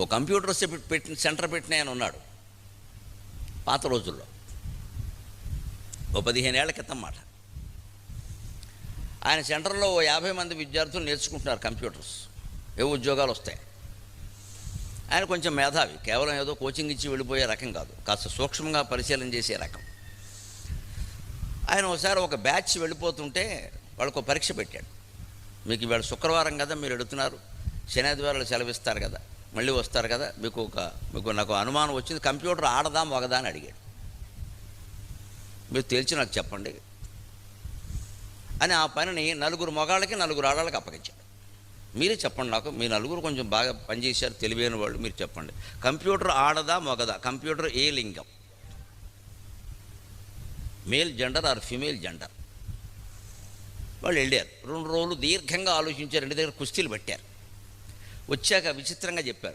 ఓ computer centre పెట్టిన ఆయన ఉన్నాడు పాత రోజుల్లో, ఓ 15 ఏళ్ల క్రితం మాట. ఆయన సెంటర్లో ఓ 50 మంది విద్యార్థులు నేర్చుకుంటున్నారు కంప్యూటర్స్, ఏ ఉద్యోగాలు వస్తాయి. ఆయన కొంచెం మేధావి, కేవలం ఏదో కోచింగ్ ఇచ్చి వెళ్ళిపోయే రకం కాదు, కాస్త సూక్ష్మంగా పరిశీలన చేసే రకం. ఆయన ఒకసారి ఒక బ్యాచ్ వెళ్ళిపోతుంటే వాళ్ళకు పరీక్ష పెట్టాడు. మీకు ఇవాళ శుక్రవారం కదా, మీరు ఎడుతున్నారు, శని ఆదివారాలు సెలవిస్తారు కదా, మళ్ళీ వస్తారు కదా, మీకు నాకు అనుమానం వచ్చింది, కంప్యూటర్ ఆడదా మగదా అని అడిగాడు. మీరు తేల్చి నాకు చెప్పండి అని ఆ పనిని 4 మగాళ్ళకి 4 ఆడవాళ్ళకి అప్పగించాడు. మీరే చెప్పండి నాకు, మీ 4 కొంచెం బాగా పనిచేశారు, తెలివైన వాళ్ళు, మీరు చెప్పండి, కంప్యూటర్ ఆడదా మగదా, కంప్యూటర్ ఏ లింగం, male gender or female gender. వాళ్ళు వెళ్ళారు, 2 రోజులు దీర్ఘంగా ఆలోచించారు, 2 దగ్గర కుస్తీలు పెట్టారు. వచ్చాక విచిత్రంగా చెప్పారు,